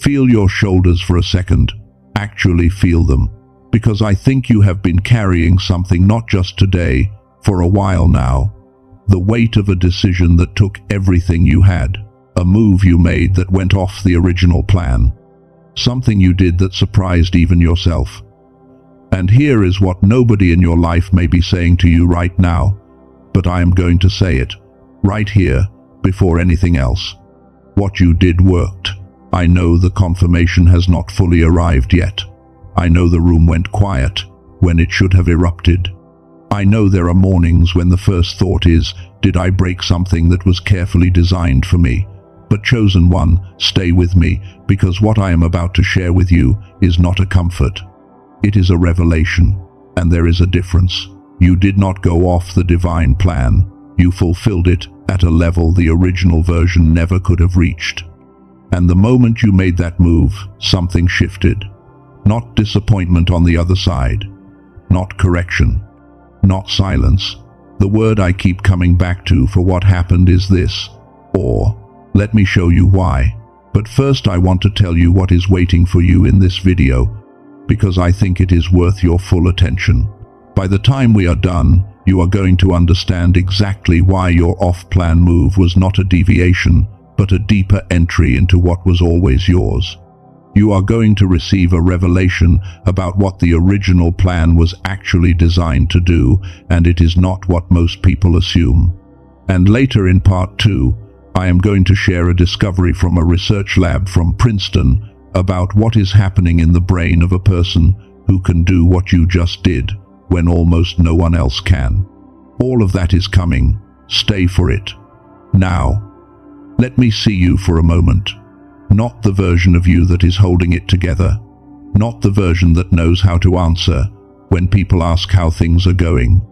Feel your shoulders for a second. Actually feel them. Because I think you have been carrying something not just today, for a while now. The weight of a decision that took everything you had. A move you made that went off the original plan. Something you did that surprised even yourself. And here is what nobody in your life may be saying to you right now, but I am going to say it, right here, before anything else. What you did worked. I know the confirmation has not fully arrived yet. I know the room went quiet when it should have erupted. I know there are mornings when the first thought is, did I break something that was carefully designed for me? But chosen one, stay with me, because what I am about to share with you is not a comfort. It is a revelation, and there is a difference. You did not go off the divine plan. You fulfilled it at a level the original version never could have reached. And the moment you made that move, something shifted. Not disappointment on the other side. Not correction. Not silence. The word I keep coming back to for what happened is this. Or, let me show you why. But first I want to tell you what is waiting for you in this video, because I think it is worth your full attention. By the time we are done, you are going to understand exactly why your off-plan move was not a deviation, but a deeper entry into what was always yours. You are going to receive a revelation about what the original plan was actually designed to do, and it is not what most people assume. And later in part 2, I am going to share a discovery from a research lab from Princeton about what is happening in the brain of a person who can do what you just did when almost no one else can. All of that is coming. Stay for it. Now, let me see you for a moment. Not the version of you that is holding it together. Not the version that knows how to answer when people ask how things are going.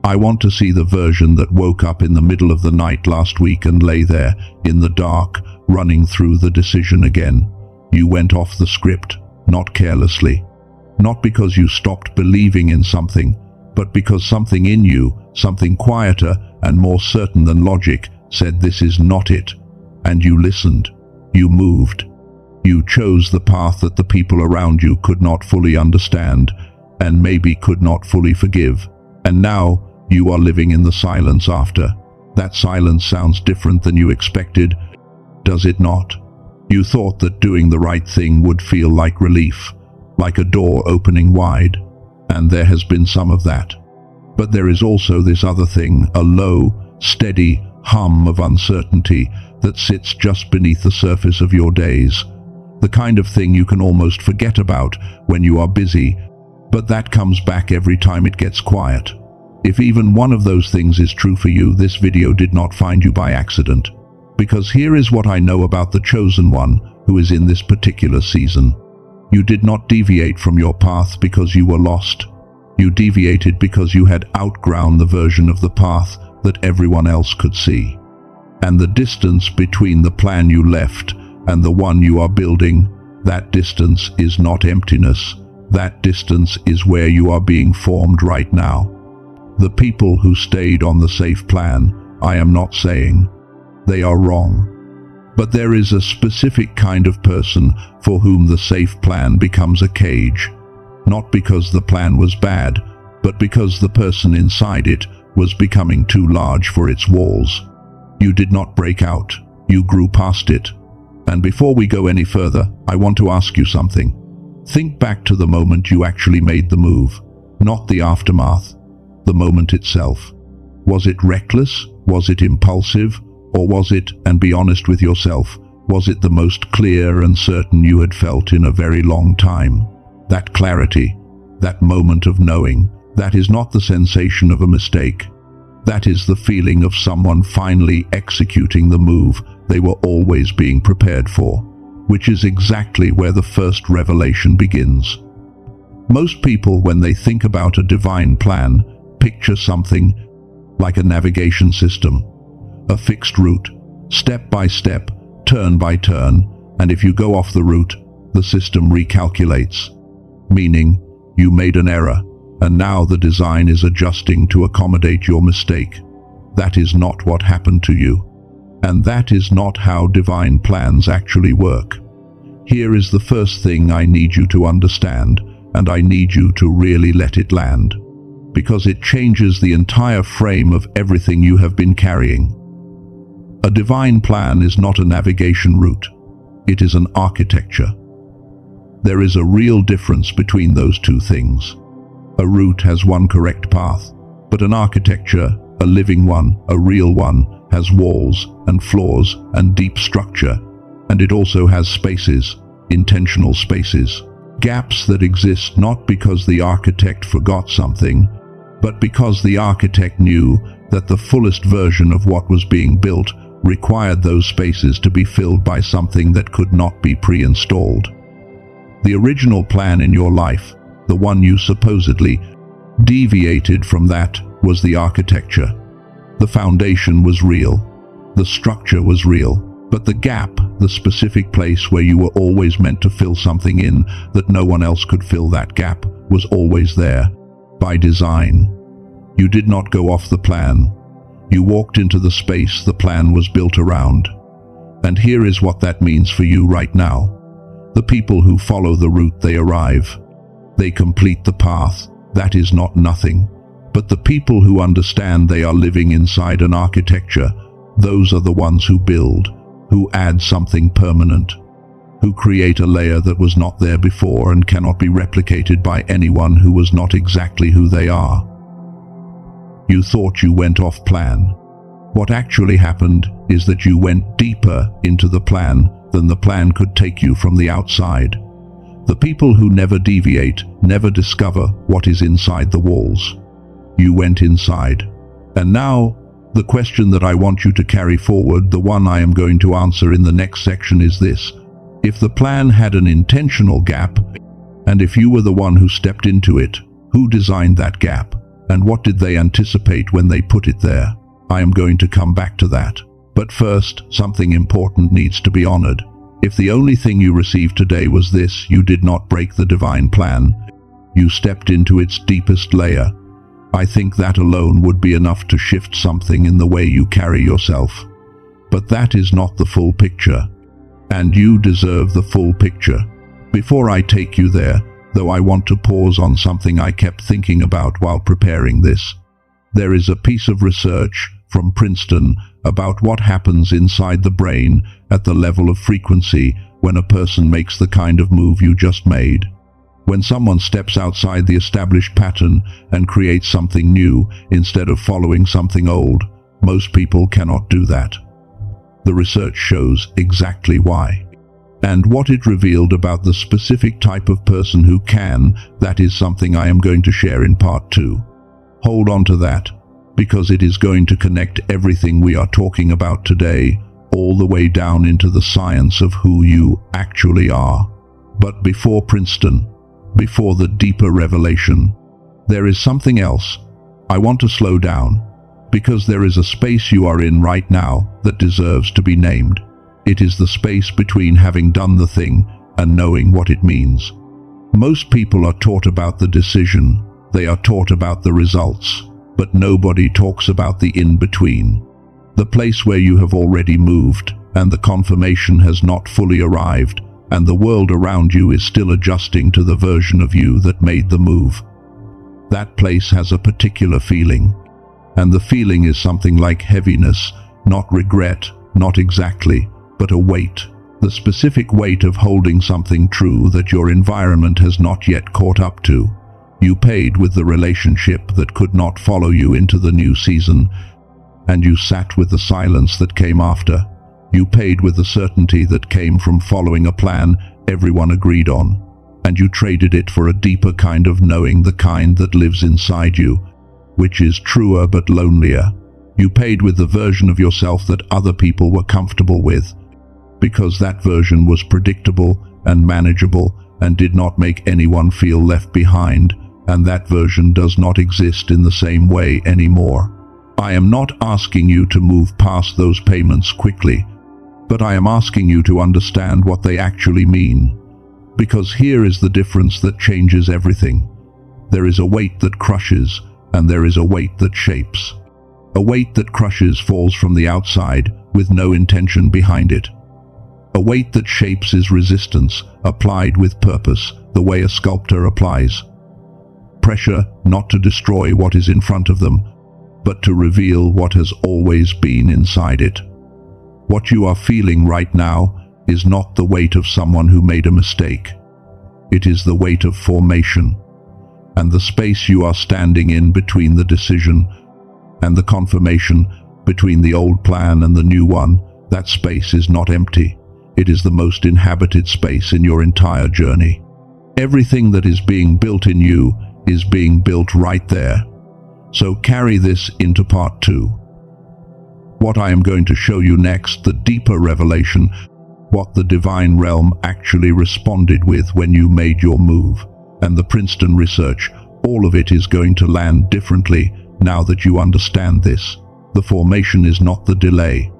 I want to see the version that woke up in the middle of the night last week and lay there in the dark, running through the decision again. You went off the script, not carelessly. Not because you stopped believing in something, but because something in you, something quieter and more certain than logic, said this is not it. And you listened. You moved. You chose the path that the people around you could not fully understand, and maybe could not fully forgive. And now, you are living in the silence after. That silence sounds different than you expected, does it not? You thought that doing the right thing would feel like relief, like a door opening wide, and there has been some of that. But there is also this other thing, a low, steady hum of uncertainty that sits just beneath the surface of your days. The kind of thing you can almost forget about when you are busy, but that comes back every time it gets quiet. If even one of those things is true for you, this video did not find you by accident. Because here is what I know about the chosen one who is in this particular season. You did not deviate from your path because you were lost. You deviated because you had outgrown the version of the path that everyone else could see. And the distance between the plan you left and the one you are building, that distance is not emptiness. That distance is where you are being formed right now. The people who stayed on the safe plan, I am not saying they are wrong. But there is a specific kind of person for whom the safe plan becomes a cage. Not because the plan was bad, but because the person inside it was becoming too large for its walls. You did not break out. You grew past it. And before we go any further, I want to ask you something. Think back to the moment you actually made the move, not the aftermath, the moment itself. Was it reckless? Was it impulsive? Or was it, and be honest with yourself, was it the most clear and certain you had felt in a very long time? That clarity, that moment of knowing, that is not the sensation of a mistake. That is the feeling of someone finally executing the move they were always being prepared for, which is exactly where the first revelation begins. Most people, when they think about a divine plan, picture something like a navigation system, a fixed route, step by step, turn by turn, and if you go off the route, the system recalculates, meaning you made an error, and now the design is adjusting to accommodate your mistake. That is not what happened to you, and that is not how divine plans actually work. Here is the first thing I need you to understand, and I need you to really let it land, because it changes the entire frame of everything you have been carrying. A divine plan is not a navigation route. It is an architecture. There is a real difference between those two things. A route has one correct path, but an architecture, a living one, a real one, has walls and floors and deep structure, and it also has spaces, intentional spaces, gaps that exist not because the architect forgot something, but because the architect knew that the fullest version of what was being built required those spaces to be filled by something that could not be pre-installed. The original plan in your life, the one you supposedly deviated from, that was the architecture. The foundation was real. The structure was real. But the gap, the specific place where you were always meant to fill something in that no one else could fill, that gap was always there, by design. You did not go off the plan. You walked into the space the plan was built around. And here is what that means for you right now. The people who follow the route, they arrive. They complete the path. That is not nothing. But the people who understand they are living inside an architecture, those are the ones who build, who add something permanent, who create a layer that was not there before and cannot be replicated by anyone who was not exactly who they are. You thought you went off plan. What actually happened is that you went deeper into the plan than the plan could take you from the outside. The people who never deviate never discover what is inside the walls. You went inside. And now, the question that I want you to carry forward, the one I am going to answer in the next section, is this. If the plan had an intentional gap, and if you were the one who stepped into it, who designed that gap? And what did they anticipate when they put it there? I am going to come back to that. But first, something important needs to be honored. If the only thing you received today was this, you did not break the divine plan. You stepped into its deepest layer. I think that alone would be enough to shift something in the way you carry yourself. But that is not the full picture. And you deserve the full picture. Before I take you there, though, I want to pause on something I kept thinking about while preparing this. There is a piece of research from Princeton about what happens inside the brain at the level of frequency when a person makes the kind of move you just made. When someone steps outside the established pattern and creates something new instead of following something old, most people cannot do that. The research shows exactly why. And what it revealed about the specific type of person who can, that is something I am going to share in part 2. Hold on to that, because it is going to connect everything we are talking about today, all the way down into the science of who you actually are. But before Princeton, before the deeper revelation, there is something else. I want to slow down, because there is a space you are in right now that deserves to be named. It is the space between having done the thing and knowing what it means. Most people are taught about the decision, they are taught about the results, but nobody talks about the in-between. The place where you have already moved, and the confirmation has not fully arrived, and the world around you is still adjusting to the version of you that made the move. That place has a particular feeling, and the feeling is something like heaviness, not regret, not exactly, but a weight, the specific weight of holding something true that your environment has not yet caught up to. You paid with the relationship that could not follow you into the new season, and you sat with the silence that came after. You paid with the certainty that came from following a plan everyone agreed on, and you traded it for a deeper kind of knowing, the kind that lives inside you, which is truer but lonelier. You paid with the version of yourself that other people were comfortable with, because that version was predictable and manageable and did not make anyone feel left behind, and that version does not exist in the same way anymore. I am not asking you to move past those payments quickly, but I am asking you to understand what they actually mean, because here is the difference that changes everything. There is a weight that crushes, and there is a weight that shapes. A weight that crushes falls from the outside with no intention behind it. A weight that shapes his resistance, applied with purpose, the way a sculptor applies. Pressure not to destroy what is in front of them, but to reveal what has always been inside it. What you are feeling right now is not the weight of someone who made a mistake. It is the weight of formation, and the space you are standing in between the decision and the confirmation, between the old plan and the new one. That space is not empty. It is the most inhabited space in your entire journey. Everything that is being built in you is being built right there. So carry this into part 2. What I am going to show you next, the deeper revelation, what the divine realm actually responded with when you made your move, and the Princeton research, all of it is going to land differently now that you understand this. The formation is not the delay.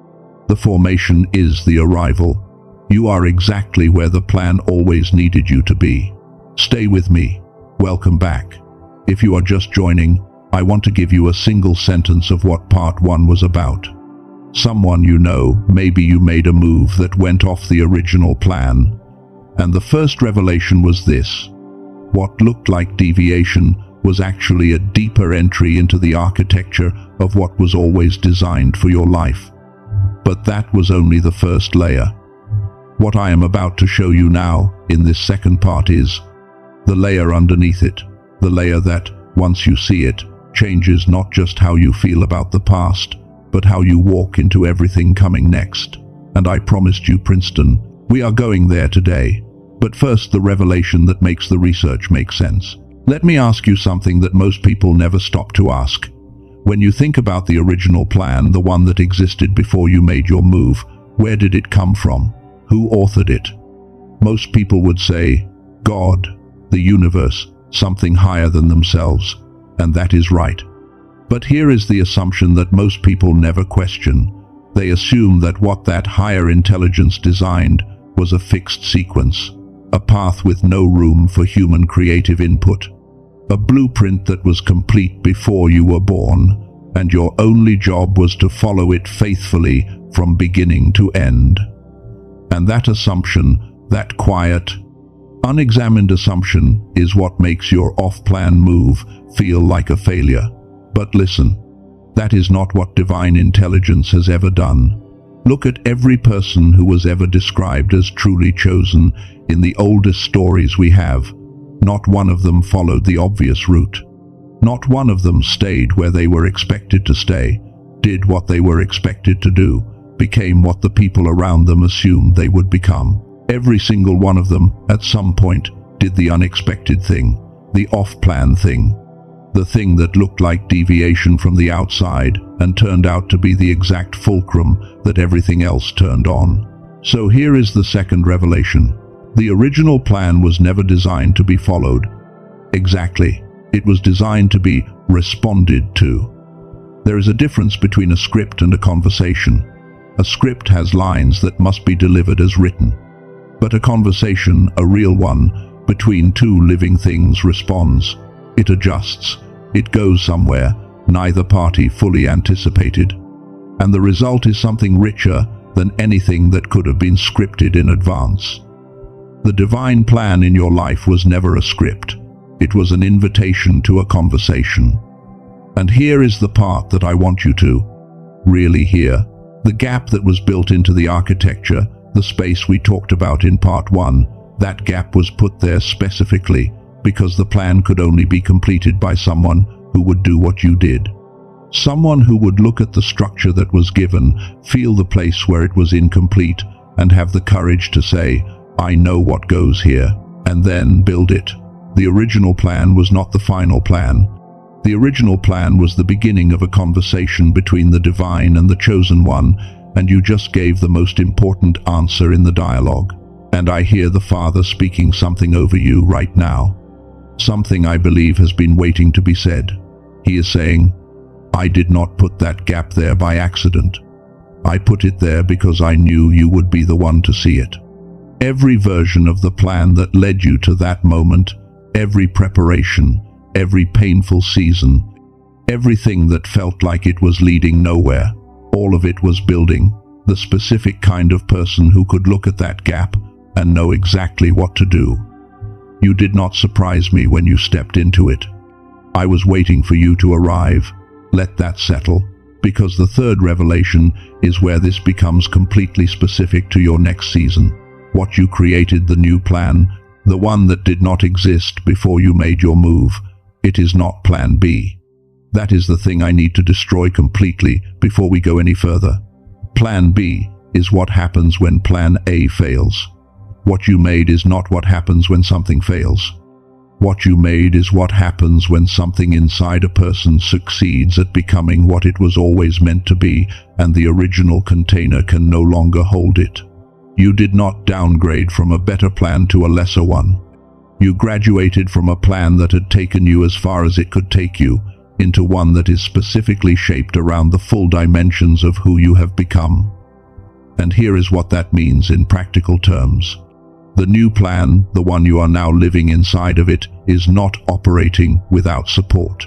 The formation is the arrival. You are exactly where the plan always needed you to be. Stay with me. Welcome back. If you are just joining, I want to give you a single sentence of what part 1 was about. Someone you know, maybe you made a move that went off the original plan. And the first revelation was this. What looked like deviation was actually a deeper entry into the architecture of what was always designed for your life. But that was only the first layer. What I am about to show you now, in this second part, is the layer underneath it. The layer that, once you see it, changes not just how you feel about the past, but how you walk into everything coming next. And I promised you, Princeton, we are going there today. But first, the revelation that makes the research make sense. Let me ask you something that most people never stop to ask. When you think about the original plan, the one that existed before you made your move, where did it come from? Who authored it? Most people would say, God, the universe, something higher than themselves. And that is right. But here is the assumption that most people never question. They assume that what that higher intelligence designed was a fixed sequence, a path with no room for human creative input, a blueprint that was complete before you were born, and your only job was to follow it faithfully from beginning to end. And that assumption, that quiet, unexamined assumption, is what makes your off-plan move feel like a failure. But listen, that is not what divine intelligence has ever done. Look at every person who was ever described as truly chosen in the oldest stories we have. Not one of them followed the obvious route. Not one of them stayed where they were expected to stay, did what they were expected to do, became what the people around them assumed they would become. Every single one of them, at some point, did the unexpected thing, the off-plan thing. The thing that looked like deviation from the outside and turned out to be the exact fulcrum that everything else turned on. So here is the second revelation. The original plan was never designed to be followed. Exactly. It was designed to be responded to. There is a difference between a script and a conversation. A script has lines that must be delivered as written. But a conversation, a real one, between two living things, responds. It adjusts. It goes somewhere neither party fully anticipated. And the result is something richer than anything that could have been scripted in advance. The divine plan in your life was never a script. It was an invitation to a conversation. And here is the part that I want you to really hear. The gap that was built into the architecture, the space we talked about in part 1, that gap was put there specifically because the plan could only be completed by someone who would do what you did. Someone who would look at the structure that was given, feel the place where it was incomplete, and have the courage to say, I know what goes here, and then build it. The original plan was not the final plan. The original plan was the beginning of a conversation between the divine and the chosen one, and you just gave the most important answer in the dialogue. And I hear the Father speaking something over you right now. Something I believe has been waiting to be said. He is saying, I did not put that gap there by accident. I put it there because I knew you would be the one to see it. Every version of the plan that led you to that moment, every preparation, every painful season, everything that felt like it was leading nowhere, all of it was building. the specific kind of person who could look at that gap and know exactly what to do. You did not surprise me when you stepped into it. I was waiting for you to arrive. Let that settle, because the third revelation is where this becomes completely specific to your next season. What you created, the new plan, the one that did not exist before you made your move. It is not plan B. That is the thing I need to destroy completely before we go any further. Plan B is what happens when plan A fails. What you made is not what happens when something fails. What you made is what happens when something inside a person succeeds at becoming what it was always meant to be, and the original container can no longer hold it. You did not downgrade from a better plan to a lesser one. You graduated from a plan that had taken you as far as it could take you, into one that is specifically shaped around the full dimensions of who you have become. And here is what that means in practical terms. The new plan, the one you are now living inside of it, is not operating without support.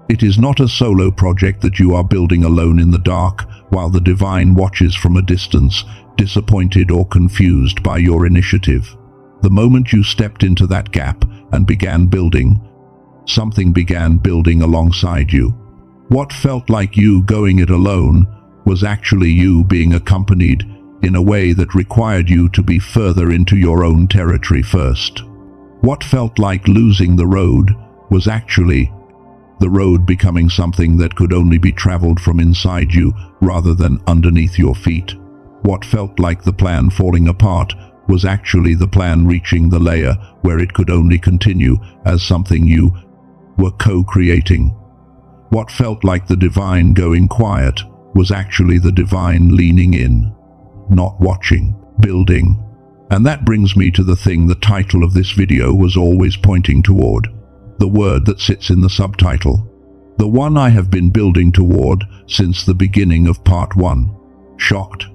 It is not a solo project that you are building alone in the dark, while the divine watches from a distance, disappointed or confused by your initiative. The moment you stepped into that gap and began building, something began building alongside you. What felt like you going it alone was actually you being accompanied in a way that required you to be further into your own territory first. What felt like losing the road was actually the road becoming something that could only be traveled from inside you rather than underneath your feet. What felt like the plan falling apart was actually the plan reaching the layer where it could only continue as something you were co-creating. What felt like the divine going quiet was actually the divine leaning in, not watching, building. And that brings me to the thing the title of this video was always pointing toward, the word that sits in the subtitle, the one I have been building toward since the beginning of part 1. Shocked.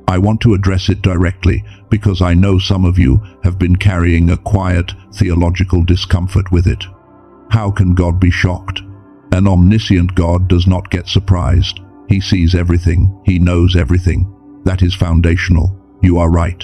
I want to address it directly because I know some of you have been carrying a quiet theological discomfort with it. How can God be shocked? An omniscient God does not get surprised. He sees everything. He knows everything. That is foundational. You are right.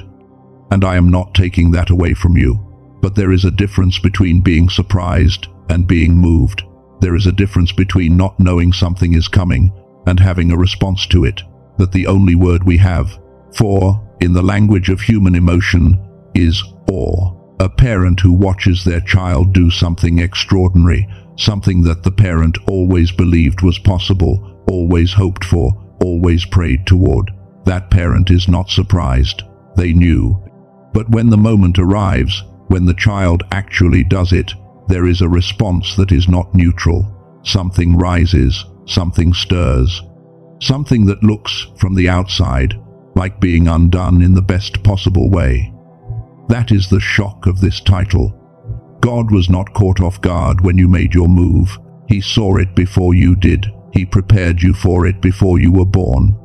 And I am not taking that away from you. But there is a difference between being surprised and being moved. There is a difference between not knowing something is coming and having a response to it, that the only word we have for, in the language of human emotion, is awe. A parent who watches their child do something extraordinary, something that the parent always believed was possible, always hoped for, always prayed toward. That parent is not surprised. They knew. But when the moment arrives, when the child actually does it, there is a response that is not neutral. Something rises, something stirs. Something that looks, from the outside, like being undone in the best possible way. That is the shock of this title. God was not caught off guard when you made your move. He saw it before you did. He prepared you for it before you were born.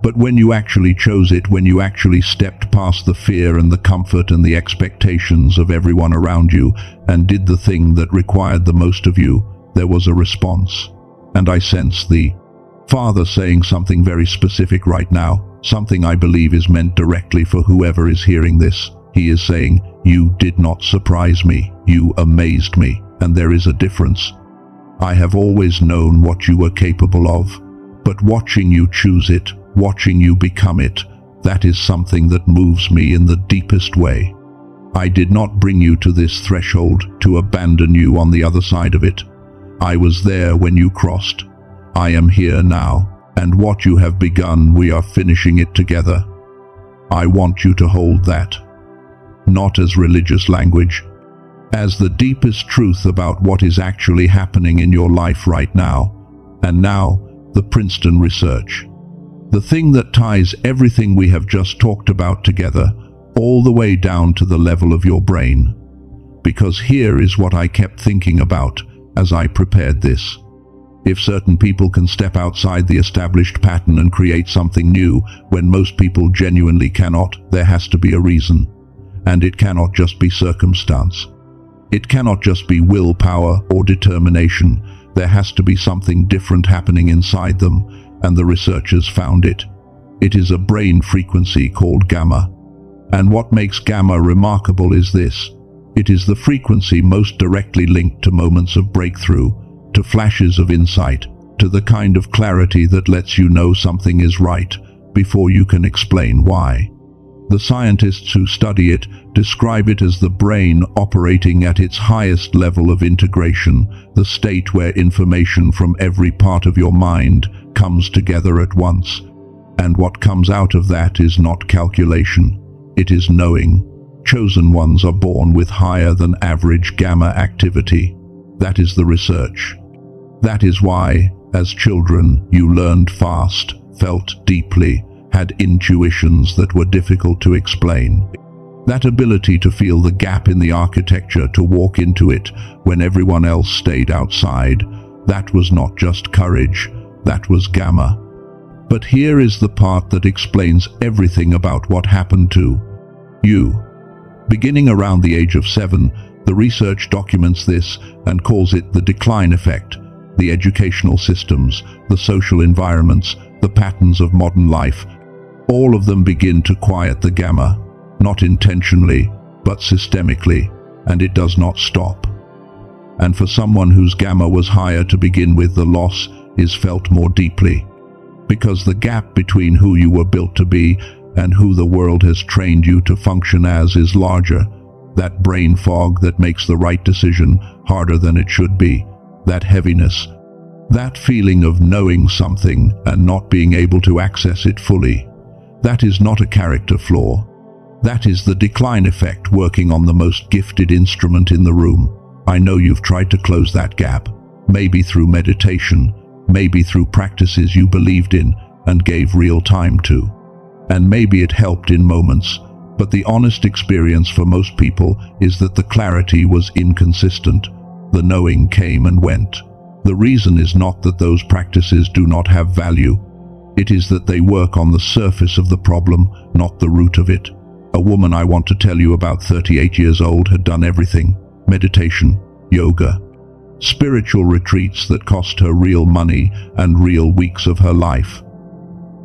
But when you actually chose it, when you actually stepped past the fear and the comfort and the expectations of everyone around you and did the thing that required the most of you, there was a response. And I sense the Father saying something very specific right now, something I believe is meant directly for whoever is hearing this. He is saying, you did not surprise me, you amazed me, and there is a difference. I have always known what you were capable of, but watching you choose it, watching you become it, that is something that moves me in the deepest way. I did not bring you to this threshold to abandon you on the other side of it. I was there when you crossed. I am here now, and what you have begun, we are finishing it together. I want you to hold that, not as religious language, as the deepest truth about what is actually happening in your life right now. And now, the Princeton research. The thing that ties everything we have just talked about together, all the way down to the level of your brain. Because here is what I kept thinking about as I prepared this. If certain people can step outside the established pattern and create something new, when most people genuinely cannot, there has to be a reason. And it cannot just be circumstance. It cannot just be willpower or determination. There has to be something different happening inside them, and the researchers found it. It is a brain frequency called gamma. And what makes gamma remarkable is this. It is the frequency most directly linked to moments of breakthrough, to flashes of insight, to the kind of clarity that lets you know something is right before you can explain why. The scientists who study it describe it as the brain operating at its highest level of integration, the state where information from every part of your mind comes together at once. And what comes out of that is not calculation, it is knowing. Chosen ones are born with higher than average gamma activity. That is the research. That is why, as children, you learned fast, felt deeply, had intuitions that were difficult to explain. That ability to feel the gap in the architecture, to walk into it when everyone else stayed outside, that was not just courage, that was gamma. But here is the part that explains everything about what happened to you. Beginning around the age of 7, the research documents this and calls it the decline effect. The educational systems, the social environments, the patterns of modern life, all of them begin to quiet the gamma, not intentionally, but systemically, and it does not stop. And for someone whose gamma was higher to begin with, the loss is felt more deeply, because the gap between who you were built to be and who the world has trained you to function as is larger. That brain fog that makes the right decision harder than it should be, that heaviness, that feeling of knowing something and not being able to access it fully, that is not a character flaw. That is the decline effect working on the most gifted instrument in the room. I know you've tried to close that gap, maybe through meditation, maybe through practices you believed in and gave real time to. And maybe it helped in moments, but the honest experience for most people is that the clarity was inconsistent. The knowing came and went. The reason is not that those practices do not have value. It is that they work on the surface of the problem, not the root of it. A woman I want to tell you about, 38 years old, had done everything: meditation, yoga, spiritual retreats that cost her real money and real weeks of her life.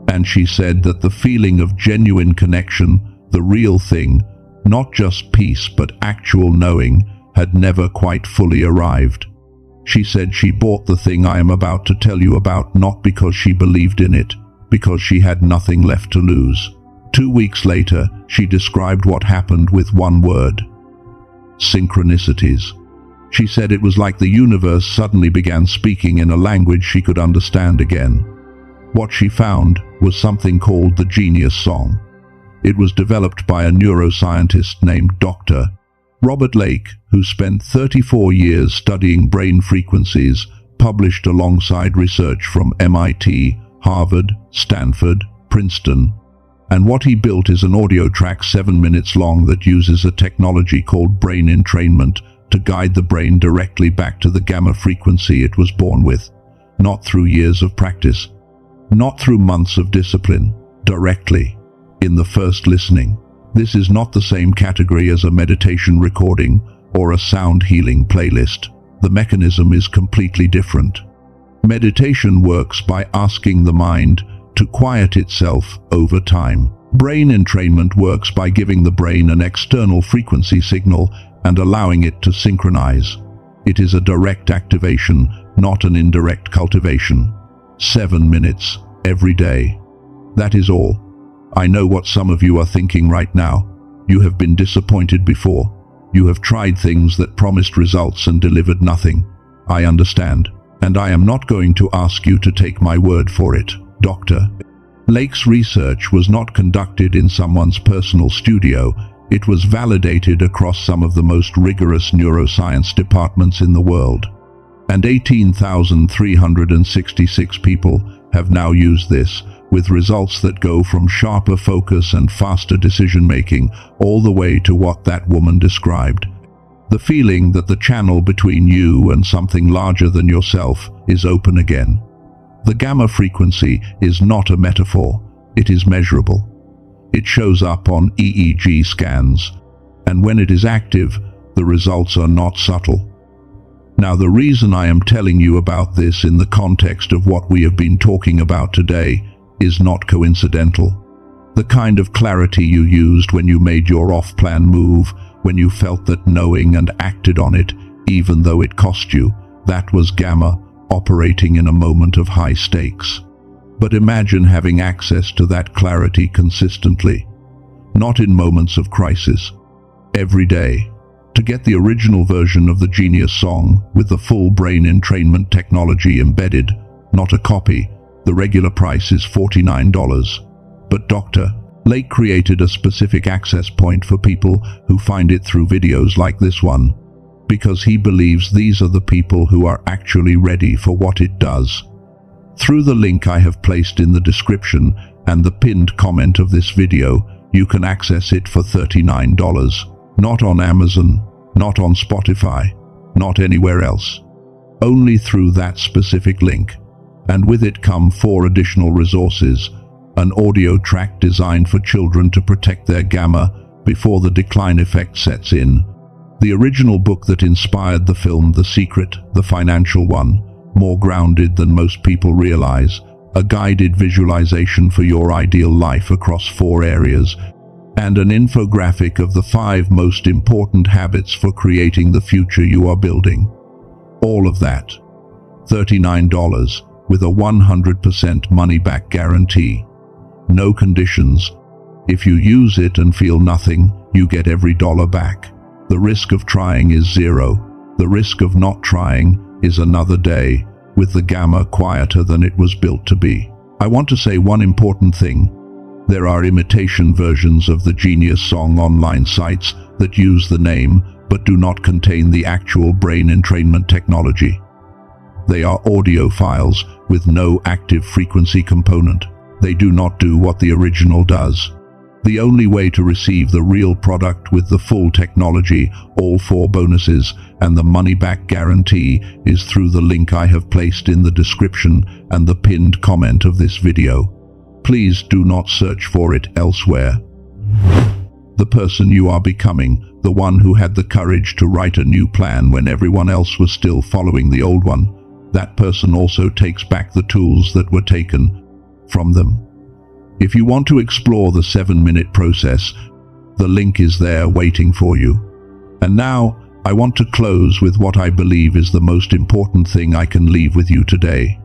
And she said that the feeling of genuine connection, the real thing, not just peace but actual knowing, had never quite fully arrived. She said she bought the thing I am about to tell you about not because she believed in it, because she had nothing left to lose. 2 weeks later, she described what happened with one word: synchronicities. She said it was like the universe suddenly began speaking in a language she could understand again. What she found was something called the genius song. It was developed by a neuroscientist named Dr. Robert Lake, who spent 34 years studying brain frequencies, published alongside research from MIT, Harvard, Stanford, Princeton. And what he built is an audio track 7 minutes long that uses a technology called brain entrainment to guide the brain directly back to the gamma frequency it was born with, not through years of practice, not through months of discipline, directly, in the first listening. This is not the same category as a meditation recording or a sound healing playlist. The mechanism is completely different. Meditation works by asking the mind to quiet itself over time. Brain entrainment works by giving the brain an external frequency signal and allowing it to synchronize. It is a direct activation, not an indirect cultivation. 7 minutes, every day. That is all. I know what some of you are thinking right now. You have been disappointed before. You have tried things that promised results and delivered nothing. I understand, and I am not going to ask you to take my word for it. Dr. Lake's research was not conducted in someone's personal studio. It was validated across some of the most rigorous neuroscience departments in the world. And 18,366 people have now used this, with results that go from sharper focus and faster decision-making all the way to what that woman described. The feeling that the channel between you and something larger than yourself is open again. The gamma frequency is not a metaphor, it is measurable. It shows up on EEG scans, and when it is active, the results are not subtle. Now, the reason I am telling you about this in the context of what we have been talking about today is not coincidental. The kind of clarity you used when you made your off-plan move, when you felt that knowing and acted on it, even though it cost you, that was gamma operating in a moment of high stakes. But imagine having access to that clarity consistently, not in moments of crisis, every day. To get the original version of the Genius song with the full brain entrainment technology embedded, not a copy, the regular price is $49. But Dr. Lake created a specific access point for people who find it through videos like this one, because he believes these are the people who are actually ready for what it does. Through the link I have placed in the description and the pinned comment of this video, you can access it for $39. Not on Amazon, not on Spotify, not anywhere else. Only through that specific link. And with it come 4 additional resources: an audio track designed for children to protect their gamma before the decline effect sets in, the original book that inspired the film The Secret, the financial one, more grounded than most people realize, a guided visualization for your ideal life across 4 areas, and an infographic of the 5 most important habits for creating the future you are building. All of that, $39, with a 100% money-back guarantee. No conditions. If you use it and feel nothing, you get every dollar back. The risk of trying is 0. The risk of not trying is another day, with the gamma quieter than it was built to be. I want to say one important thing. There are imitation versions of the Genius song online sites that use the name but do not contain the actual brain entrainment technology. They are audio files with no active frequency component. They do not do what the original does. The only way to receive the real product with the full technology, all 4 bonuses, and the money-back guarantee is through the link I have placed in the description and the pinned comment of this video. Please do not search for it elsewhere. The person you are becoming, the one who had the courage to write a new plan when everyone else was still following the old one, that person also takes back the tools that were taken from them. If you want to explore the 7-minute process, the link is there waiting for you. And now, I want to close with what I believe is the most important thing I can leave with you today.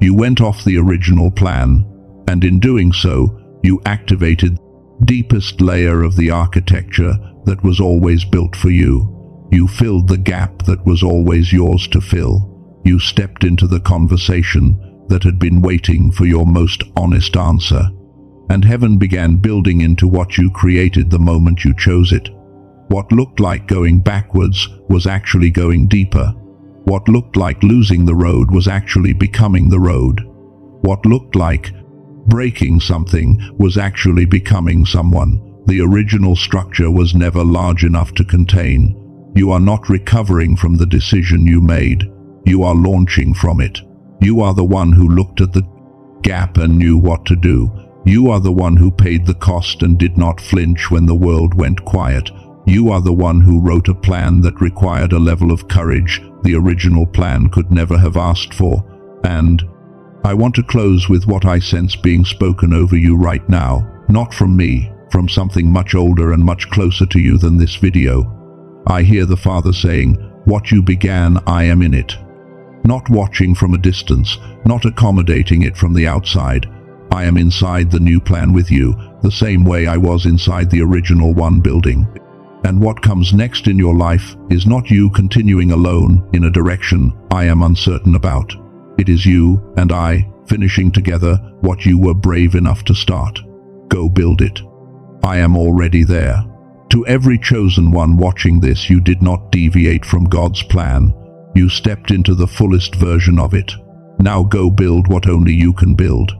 You went off the original plan, and in doing so, you activated the deepest layer of the architecture that was always built for you. You filled the gap that was always yours to fill. You stepped into the conversation that had been waiting for your most honest answer. And heaven began building into what you created the moment you chose it. What looked like going backwards was actually going deeper. What looked like losing the road was actually becoming the road. What looked like breaking something was actually becoming someone. The original structure was never large enough to contain. You are not recovering from the decision you made. You are launching from it. You are the one who looked at the gap and knew what to do. You are the one who paid the cost and did not flinch when the world went quiet. You are the one who wrote a plan that required a level of courage the original plan could never have asked for. And I want to close with what I sense being spoken over you right now, not from me, from something much older and much closer to you than this video. I hear the Father saying, "What you began, I am in it." Not watching from a distance, not accommodating it from the outside. I am inside the new plan with you, the same way I was inside the original one building. And what comes next in your life is not you continuing alone in a direction I am uncertain about. It is you and I finishing together what you were brave enough to start. Go build it. I am already there. To every chosen one watching this, you did not deviate from God's plan. You stepped into the fullest version of it. Now go build what only you can build.